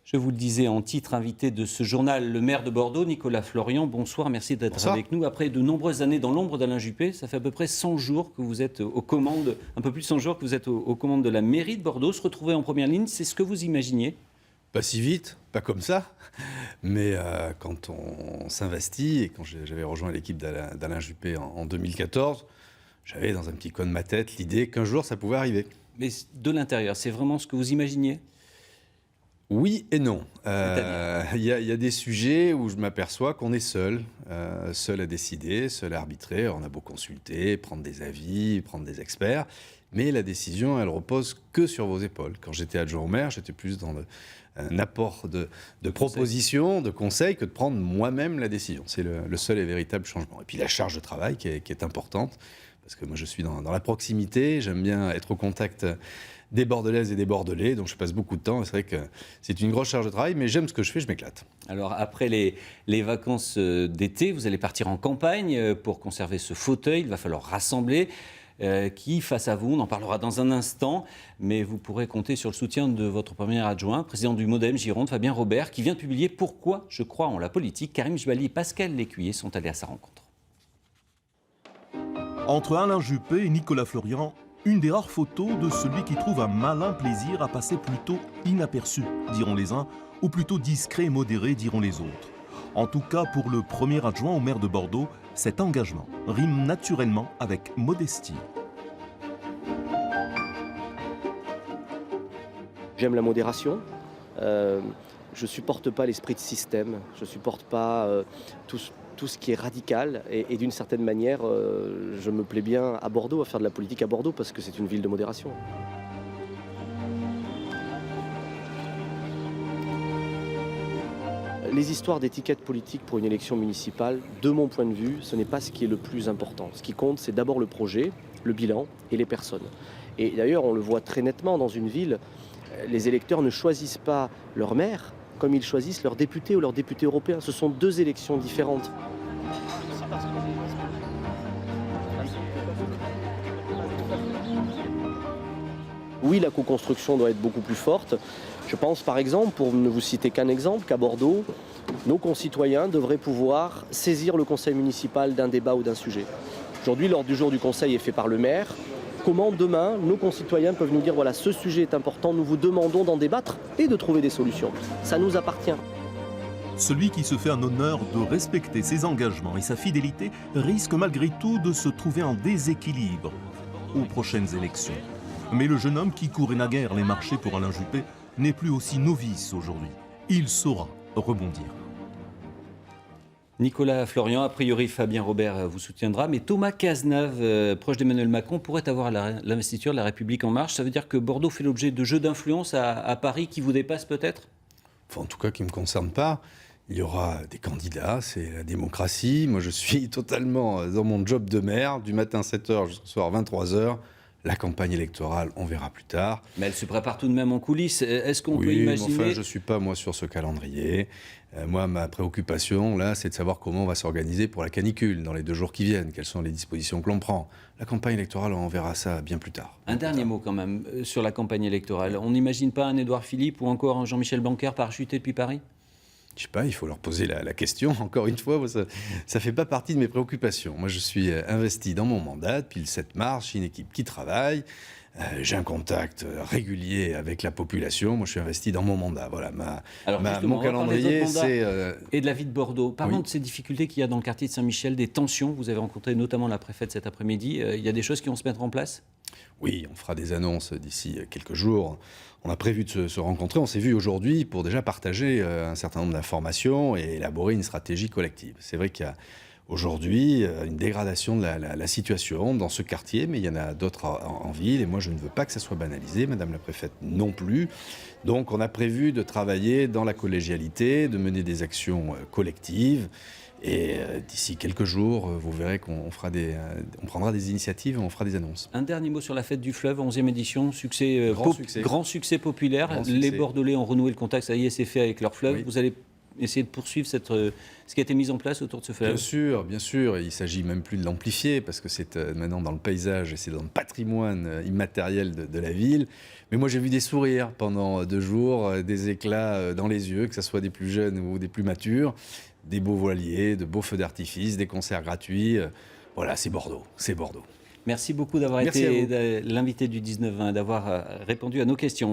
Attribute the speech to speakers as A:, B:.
A: Je vous le disais en titre, invité de ce journal, le maire de Bordeaux, Nicolas Florian. Bonsoir, merci d'être avec nous. Après de nombreuses années dans l'ombre d'Alain Juppé, ça fait à peu près 100 jours que vous êtes aux commandes, un peu plus de 100 jours que vous êtes aux commandes de la mairie de Bordeaux. Se retrouver en première ligne, c'est ce que vous imaginiez?
B: Pas si vite, pas comme ça, mais quand on s'investit, et quand j'avais rejoint l'équipe d'Alain Juppé en 2014, j'avais dans un petit coin de ma tête l'idée qu'un jour ça pouvait arriver.
A: Mais de l'intérieur, c'est vraiment ce que vous imaginiez?
B: Oui et non. Il y a des sujets où je m'aperçois qu'on est seul à décider, seul à arbitrer. On a beau consulter, prendre des avis, prendre des experts, mais la décision, elle repose que sur vos épaules. Quand j'étais adjoint au maire, j'étais plus dans un apport de propositions, de conseils, que de prendre moi-même la décision. C'est le seul et véritable changement. Et puis la charge de travail qui est importante, parce que moi je suis dans la proximité, j'aime bien être au contact des Bordelaises et des Bordelais, donc je passe beaucoup de temps, et c'est vrai que c'est une grosse charge de travail, mais j'aime ce que je fais, je m'éclate.
A: Alors après les vacances d'été, vous allez partir en campagne pour conserver ce fauteuil, il va falloir rassembler. Qui, face à vous, on en parlera dans un instant, mais vous pourrez compter sur le soutien de votre premier adjoint, président du MoDem Gironde, Fabien Robert, qui vient de publier « Pourquoi je crois en la politique ». Karim Jbali et Pascal Lécuyer sont allés à sa rencontre.
C: Entre Alain Juppé et Nicolas Florian, une des rares photos de celui qui trouve un malin plaisir à passer plutôt inaperçu, diront les uns, ou plutôt discret et modéré, diront les autres. En tout cas, pour le premier adjoint au maire de Bordeaux, cet engagement rime naturellement avec modestie.
D: J'aime la modération. Je ne supporte pas l'esprit de système. Je ne supporte pas tout ce qui est radical. Et d'une certaine manière, je me plais bien à Bordeaux, à faire de la politique à Bordeaux, parce que c'est une ville de modération. Les histoires d'étiquette politique pour une élection municipale, de mon point de vue, ce n'est pas ce qui est le plus important. Ce qui compte, c'est d'abord le projet, le bilan et les personnes. Et d'ailleurs, on le voit très nettement dans une ville, les électeurs ne choisissent pas leur maire comme ils choisissent leurs députés ou leurs députés européens. Ce sont deux élections différentes. Oui, la co-construction doit être beaucoup plus forte. Je pense par exemple, pour ne vous citer qu'un exemple, qu'à Bordeaux, nos concitoyens devraient pouvoir saisir le conseil municipal d'un débat ou d'un sujet. Aujourd'hui, l'ordre du jour du conseil est fait par le maire. Comment demain, nos concitoyens peuvent nous dire, voilà, ce sujet est important, nous vous demandons d'en débattre et de trouver des solutions. Ça nous appartient.
C: Celui qui se fait un honneur de respecter ses engagements et sa fidélité risque malgré tout de se trouver en déséquilibre aux prochaines élections. Mais le jeune homme qui courait naguère les marchés pour Alain Juppé n'est plus aussi novice aujourd'hui. Il saura rebondir.
A: Nicolas Florian, a priori Fabien Robert vous soutiendra, mais Thomas Cazenave, proche d'Emmanuel Macron, pourrait avoir l'investiture de La République En Marche. Ça veut dire que Bordeaux fait l'objet de jeux d'influence à Paris qui vous dépassent peut-être?
B: Enfin, en tout cas, qui ne me concerne pas. Il y aura des candidats, c'est la démocratie. Moi, je suis totalement dans mon job de maire, du matin 7h jusqu'au soir 23h. La campagne électorale, on verra plus tard.
A: Mais elle se prépare tout de même en coulisses. Est-ce qu'on peut imaginer...
B: Oui, enfin, je ne suis pas, moi, sur ce calendrier. Moi, ma préoccupation, là, c'est de savoir comment on va s'organiser pour la canicule dans les 2 jours qui viennent. Quelles sont les dispositions que l'on prend. La campagne électorale, on verra ça bien plus tard.
A: Un dernier mot, quand même, sur la campagne électorale. On n'imagine pas un Édouard Philippe ou encore un Jean-Michel Blanquer parachuté depuis Paris?
B: Je ne sais pas, il faut leur poser la question. Encore une fois, ça ne fait pas partie de mes préoccupations. Moi, je suis investi dans mon mandat depuis le 7 mars. J'ai une équipe qui travaille. J'ai un contact régulier avec la population. Moi, je suis investi dans mon mandat. Voilà, mon calendrier, c'est...
A: Et de la vie de Bordeaux. Parlons
B: oui.
A: de ces difficultés qu'il y a dans le quartier de Saint-Michel, des tensions. Vous avez rencontré notamment la préfète cet après-midi. Il y a des choses qui vont se mettre en place?
B: Oui, on fera des annonces d'ici quelques jours. On a prévu de se rencontrer. On s'est vu aujourd'hui pour déjà partager un certain nombre d'informations et élaborer une stratégie collective. C'est vrai qu'il y a aujourd'hui une dégradation de la situation dans ce quartier, mais il y en a d'autres en ville. Et moi, je ne veux pas que ça soit banalisé, Madame la préfète non plus. Donc, on a prévu de travailler dans la collégialité, de mener des actions collectives. Et d'ici quelques jours, vous verrez qu'on prendra des initiatives et on fera des annonces.
A: Un dernier mot sur la fête du fleuve, 11e édition,
B: Grand succès
A: populaire.
B: Grand
A: Les
B: succès.
A: Bordelais ont renoué le contact, ça y est, c'est fait avec leur fleuve.
B: Oui.
A: Vous allez essayer de poursuivre ce qui a été mis en place autour de ce feu?
B: Bien sûr. Il ne s'agit même plus de l'amplifier parce que c'est maintenant dans le paysage et c'est dans le patrimoine immatériel de la ville. Mais moi, j'ai vu des sourires pendant 2 jours, des éclats dans les yeux, que ce soit des plus jeunes ou des plus matures, des beaux voiliers, de beaux feux d'artifice, des concerts gratuits. Voilà, c'est Bordeaux.
A: Merci beaucoup d'avoir été l'invité du 19-20, d'avoir répondu à nos questions.